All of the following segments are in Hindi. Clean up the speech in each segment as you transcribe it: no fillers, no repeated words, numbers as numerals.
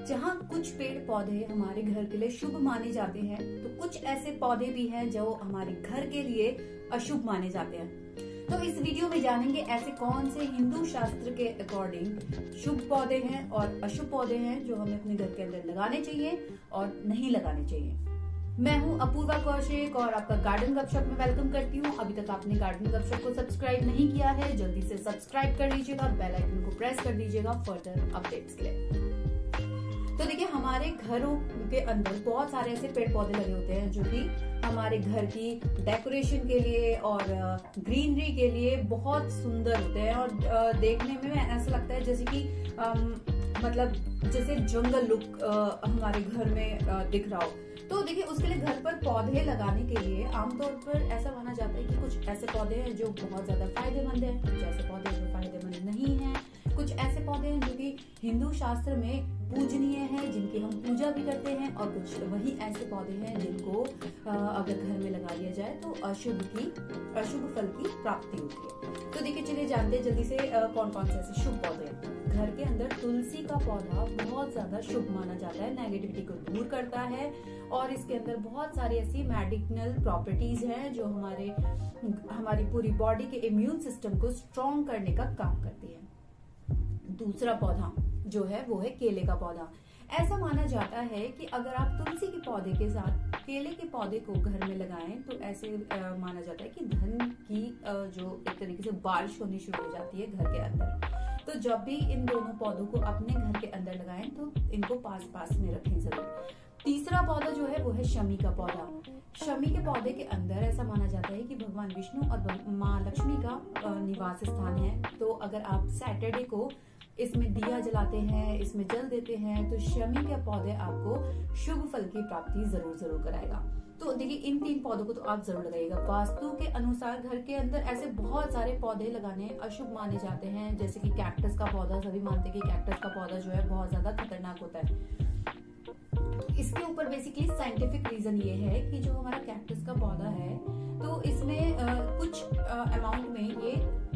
जहाँ कुछ पेड़ पौधे हमारे घर के लिए शुभ माने जाते हैं, तो कुछ ऐसे पौधे भी हैं जो हमारे घर के लिए अशुभ माने जाते हैं। तो इस वीडियो में जानेंगे ऐसे कौन से हिंदू शास्त्र के अकॉर्डिंग शुभ पौधे हैं और अशुभ पौधे हैं जो हमें अपने घर के अंदर लगाने चाहिए और नहीं लगाने चाहिए। मैं हूं अपूर्वा कौशिक और आपका गार्डन गपशप में वेलकम करती हूं। अभी तक आपने गार्डन गपशप को सब्सक्राइब नहीं किया है, जल्दी से सब्सक्राइब कर लीजिएगा, बेल आइकन को प्रेस कर दीजिएगा फर्दर अपडेट्स के लिए। तो देखिए, हमारे घरों के अंदर बहुत सारे ऐसे पेड़ पौधे लगे होते हैं जो कि हमारे घर की डेकोरेशन के लिए और ग्रीनरी के लिए बहुत सुंदर होते हैं और देखने में ऐसा लगता है जैसे कि मतलब जैसे जंगल लुक हमारे घर में दिख रहा हो। तो देखिए, उसके लिए घर पर पौधे लगाने के लिए आमतौर पर ऐसा माना जाता है कि कुछ ऐसे पौधे हैं जो बहुत ज्यादा फायदेमंद हैं, कुछ ऐसे पौधे जो फायदेमंद नहीं हैं, कुछ ऐसे पौधे हैं जो कि हिंदू शास्त्र में पूजनीय हैं, जिनकी हम पूजा भी करते हैं, और कुछ वही ऐसे पौधे हैं जिनको अगर घर में लगा लिया जाए तो अशुभ फल की प्राप्ति होती है। तो देखिए, चलिए जानते हैं जल्दी से कौन कौन से ऐसे शुभ पौधे हैं। घर के अंदर तुलसी का पौधा बहुत ज्यादा शुभ माना जाता है, नेगेटिविटी को दूर करता है और इसके अंदर बहुत सारी ऐसी मेडिसिनल प्रॉपर्टीज हैं जो हमारी पूरी बॉडी के इम्यून सिस्टम को स्ट्रॉन्ग करने का काम करती है। दूसरा पौधा जो है वो है केले का पौधा। ऐसा माना जाता है कि अगर आप तुलसी के पौधे के साथ केले के पौधे को घर में लगाएं तो ऐसे माना जाता है कि धन की जो एक तरीके से बारिश होनी शुरू हो जाती है घर के अंदर। तो जब भी इन दोनों पौधों को अपने घर के अंदर लगाएं तो इनको पास में रखें जरूर। तीसरा पौधा जो है वो है शमी का पौधा। शमी के पौधे के अंदर ऐसा माना जाता है कि भगवान विष्णु और माँ लक्ष्मी का निवास स्थान है। तो अगर आप सैटरडे को इसमें दिया जलाते हैं, इसमें जल देते हैं, तो शमी के पौधे आपको शुभ फल की प्राप्ति जरूर कराएगा। तो देखिए, इन 3 पौधों को तो आप जरूर लगाइएगा। वास्तु के अनुसार घर के अंदर ऐसे बहुत सारे पौधे लगाने अशुभ माने जाते हैं, जैसे कि कैक्टस का पौधा। सभी मानते हैं कि कैक्टस का पौधा जो है बहुत ज्यादा खतरनाक होता है। इसके ऊपर बेसिकली साइंटिफिक रीजन ये है कि जो हमारा कैक्टस का पौधा है तो इसमें कुछ अमाउंट में ये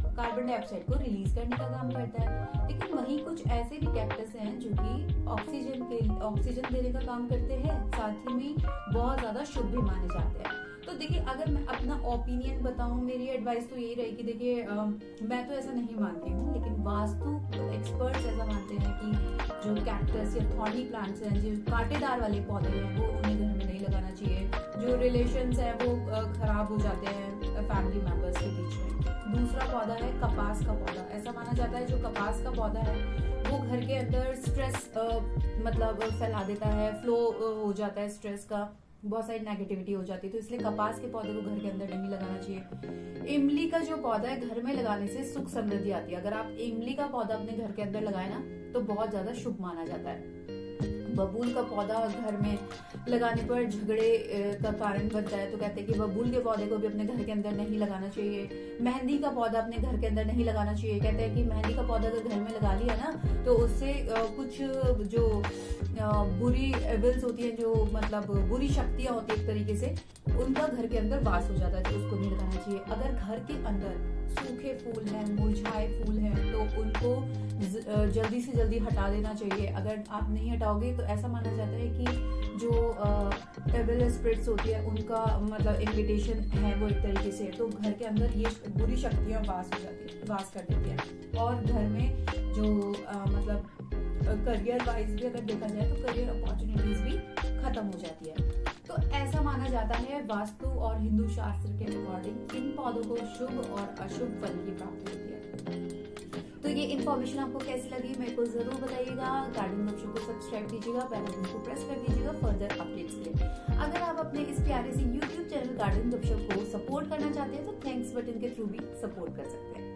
कार्बन डाइऑक्साइड को रिलीज करने का काम करता है। लेकिन वहीं कुछ ऐसे भी कैक्टस हैं जो कि ऑक्सीजन देने का काम करते हैं, साथ ही में बहुत ज्यादा शुभ भी माने जाते हैं। तो देखिए, अगर मैं अपना ओपिनियन बताऊं, मेरी एडवाइस तो यही रहेगी। देखिए, मैं तो ऐसा नहीं मानती हूँ, लेकिन वास्तु एक्सपर्ट्स ऐसा मानते हैं कि जो कैक्टस या थॉर्नी प्लांट्स हैं, जो कांटेदार वाले पौधे हैं, वो उन्हें घर में नहीं लगाना चाहिए। जो रिलेशंस हैं वो खराब हो जाते हैं फैमिली मेंबर्स के बीच में। दूसरा पौधा है कपास का पौधा। ऐसा माना जाता है जो कपास का पौधा है वो घर के अंदर स्ट्रेस मतलब फैला देता है, फ्लो हो जाता है स्ट्रेस का, बहुत सारी नेगेटिविटी हो जाती है। तो इसलिए कपास के पौधे को घर के अंदर नहीं लगाना चाहिए। इमली का जो पौधा है, घर में लगाने से सुख समृद्धि आती है। अगर आप इमली का पौधा अपने घर के अंदर लगाए ना तो बहुत ज्यादा शुभ माना जाता है। बबूल का पौधा घर में लगाने पर झगड़े का कारण बनता है, तो कहते हैं कि बबूल के पौधे को भी अपने घर के अंदर नहीं लगाना चाहिए। मेहंदी का पौधा अपने घर के अंदर नहीं लगाना चाहिए। कहते हैं कि मेहंदी का पौधा अगर घर में लगा लिया ना तो उससे कुछ जो बुरी एविल्स होती है, जो मतलब बुरी शक्तियां होती है एक तरीके से, उनका घर के अंदर वास हो जाता है, तो उसको नहीं लगाना चाहिए। अगर घर के अंदर सूखे फूल हैं, मुरझाए फूल हैं, तो उनको जल्दी से जल्दी हटा देना चाहिए। अगर आप नहीं हटाओगे तो ऐसा माना जाता है कि जो एविल स्पिरिट्स होती है उनका मतलब इन्विटेशन है वो एक तरीके से, तो घर के अंदर ये बुरी शक्तियां वास कर देती हैं। और घर में जो मतलब करियर वाइज भी अगर देखा जाए तो करियर अपॉर्चुनिटीज भी खत्म हो जाती है। तो ऐसा माना जाता है वास्तु और हिंदू शास्त्र के अकॉर्डिंग इन पौधों को शुभ और अशुभ फल की प्राप्ति होती है। तो ये इन्फॉर्मेशन आपको कैसी लगी मेरे को जरूर बताइएगा। गार्डन गपशप को सब्सक्राइब कीजिएगा, बेल आइकन को प्रेस कर दीजिएगा फर्दर अपडेट्स के लिए। अगर आप अपने इस प्यारे से यूट्यूब चैनल गार्डन गपशप को सपोर्ट करना चाहते हैं तो थैंक्स बटन के थ्रू भी सपोर्ट कर सकते हैं।